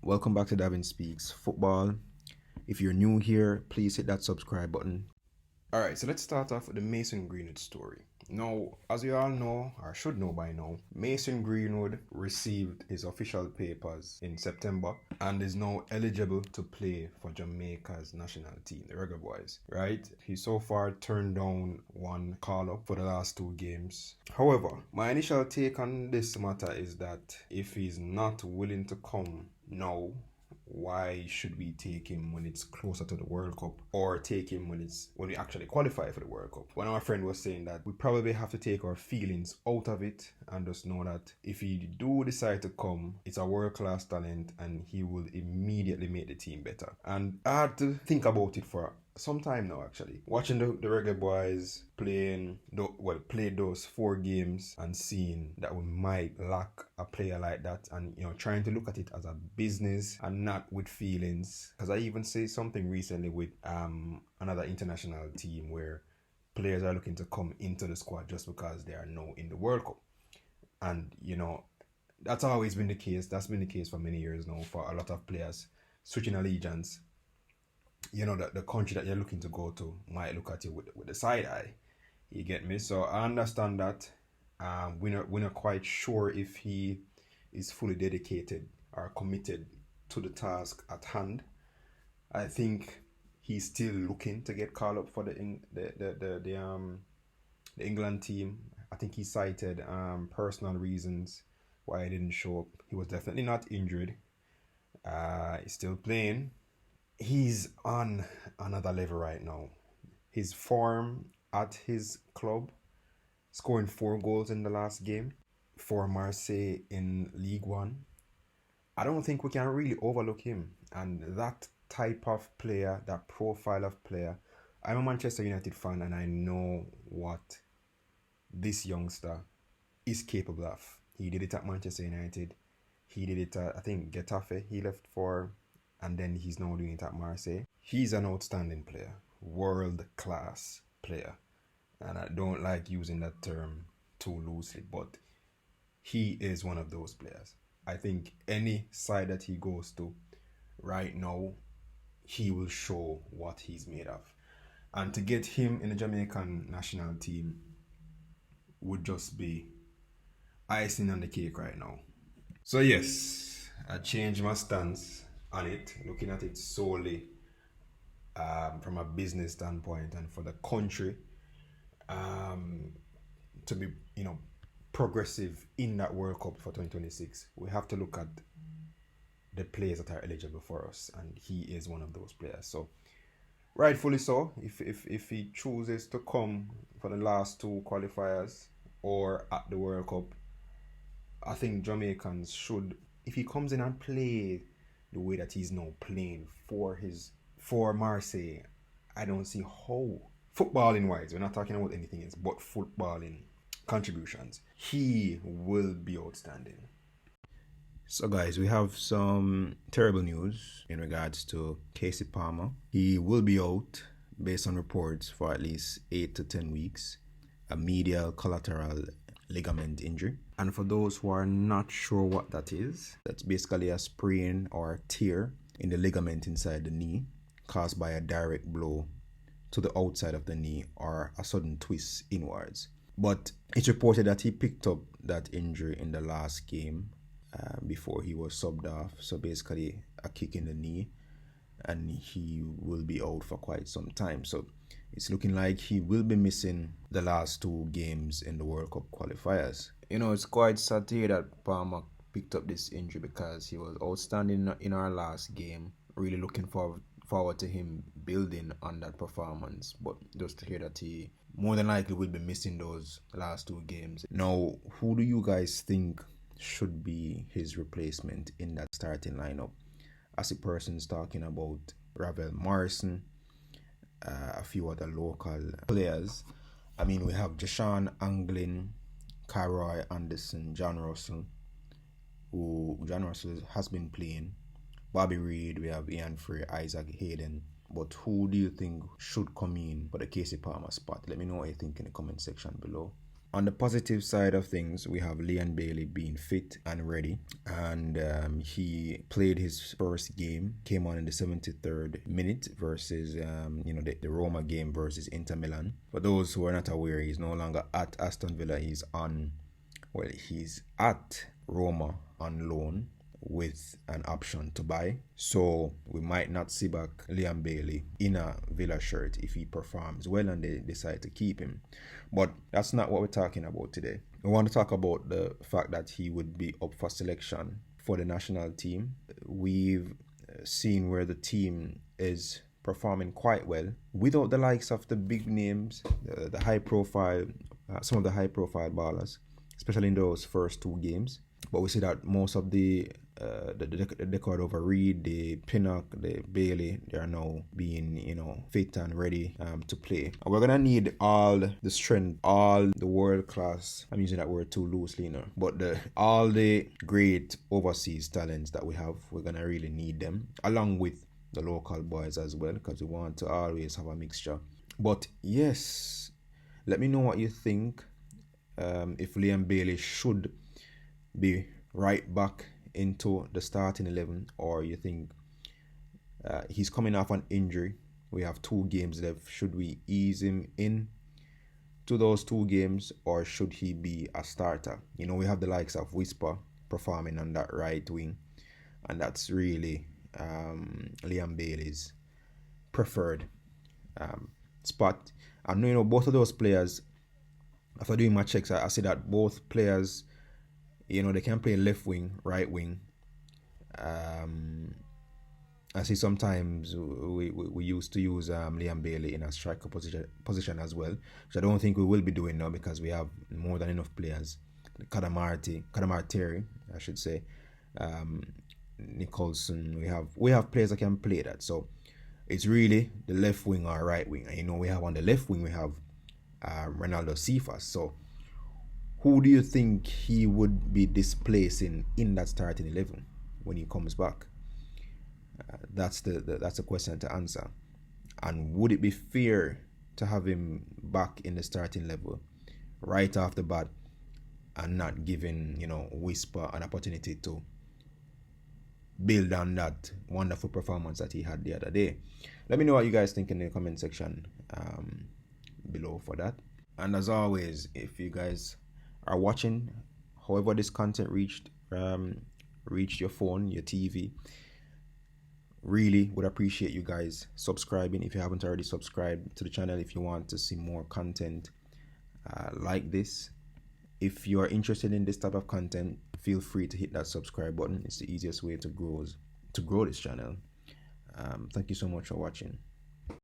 Welcome back to Davin Speaks Football. If you're new here, please hit that subscribe button. Alright, so let's start off with the Mason Greenwood story. Now, as you all know, or should know by now, Mason Greenwood received his official papers in September and is now eligible to play for Jamaica's national team, the Reggae Boyz, right? He so far turned down one call-up for the last 2 games. However, my initial take on this matter is that if he's not willing to come now, why should we take him when it's closer to the World Cup, or take him when we actually qualify for the World Cup? One of my friend was saying that we probably have to take our feelings out of it and just know that if he do decide to come, it's a world-class talent and he will immediately make the team better. And I had to think about it for some time now, actually. Watching the Reggae Boyz played those 4 games and seeing that we might lack a player like that, and trying to look at it as a business and not with feelings. Because I even say something recently with another international team where players are looking to come into the squad just because they are now in the World Cup. And that's always been the case. That's been the case for many years now for a lot of players switching allegiance. That the country that you're looking to go to might look at you with the side eye. You get me? So I understand that. We're not quite sure if he is fully dedicated or committed to the task at hand. I think he's still looking to get called up for the England team. I think he cited personal reasons why he didn't show up. He was definitely not injured. He's still playing. He's on another level right now. His form at his club, scoring 4 goals in the last game for Marseille in League One. I don't think we can really overlook him. And that type of player, that profile of player, I'm a Manchester United fan and I know what this youngster is capable of. He did it at Manchester United. He did it at, I think, Getafe he left for, and then he's now doing it at Marseille. He's an outstanding player, world-class player. And I don't like using that term too loosely, but he is one of those players. I think any side that he goes to right now, he will show what he's made of. And to get him in the Jamaican national team would just be icing on the cake right now. So yes, I changed my stance on it, looking at it solely from a business standpoint and for the country to be progressive in that World Cup for 2026. We have to look at the players that are eligible for us, and he is one of those players. So rightfully so, if he chooses to come for the last 2 qualifiers or at the World Cup, I think Jamaicans should, if he comes in and play the way that he's now playing for Marseille, I don't see how, footballing wise, we're not talking about anything else but footballing contributions, he will be outstanding. So guys, we have some terrible news in regards to Kasey Palmer. He will be out, based on reports, for at least 8 to 10 weeks, a medial collateral ligament injury. And for those who are not sure what that is, that's basically a sprain or a tear in the ligament inside the knee caused by a direct blow to the outside of the knee or a sudden twist inwards. But it's reported that he picked up that injury in the last game before he was subbed off. So basically a kick in the knee, and he will be out for quite some time. So it's looking like he will be missing the last 2 games in the World Cup qualifiers. It's quite sad to hear that Palmer picked up this injury because he was outstanding in our last game. Really looking forward to him building on that performance. But just to hear that he more than likely will be missing those last 2 games. Now, who do you guys think should be his replacement in that starting lineup? As a person's talking about Ravel Morrison, a few other local players. I mean, we have Jashawn Anglin, Kyroy Anderson, John Russell, who John Russell has been playing. Bobby Reid, we have Ian Frey, Isaac Hayden. But who do you think should come in for the Kasey Palmer spot? Let me know what you think in the comment section below. On the positive side of things, we have Leon Bailey being fit and ready, and he played his first game, came on in the 73rd minute versus the Roma game versus Inter Milan. For those who are not aware, he's no longer at Aston Villa. He's at Roma on loan with an option to buy. So we might not see back Liam Bailey in a Villa shirt if he performs well and they decide to keep him. But that's not what we're talking about today. We want to talk about the fact that he would be up for selection for the national team. We've seen where the team is performing quite well without the likes of the big names, the high profile, some of the high profile ballers, especially in those first two games. But we see that most of the record over Reed, the Pinnock, the Bailey, they are now being, fit and ready to play. And we're gonna need all the strength, all the world class. I'm using that word too loosely, but all the great overseas talents that we have, we're gonna really need them, along with the local boys as well, because we want to always have a mixture. But yes, let me know what you think. If Liam Bailey should be right back into the starting 11, or you think he's coming off an injury. We have 2 games left. Should we ease him in to those 2 games, or should he be a starter? We have the likes of Whisper performing on that right wing, and that's really Liam Bailey's preferred spot. And both of those players, after doing my checks, I see that both players, they can play left wing, right wing. I see sometimes we used to use Liam Bailey in a striker position as well, which I don't think we will be doing now because we have more than enough players. Kadamari, I should say. Nicholson, we have players that can play that. So it's really the left wing or right wing. And we have on the left wing, we have Ronaldo Cephas. So who do you think he would be displacing in that starting 11 when he comes back? That's the question to answer. And would it be fair to have him back in the starting level right off the bat and not giving Whisper an opportunity to build on that wonderful performance that he had the other day? Let me know what you guys think in the comment section below for that. And as always, if you guys are watching, however this content reached your phone, your TV, really would appreciate you guys subscribing if you haven't already subscribed to the channel, if you want to see more content like this. If you are interested in this type of content, feel free to hit that subscribe button. It's the easiest way to grow this channel. Thank you so much for watching.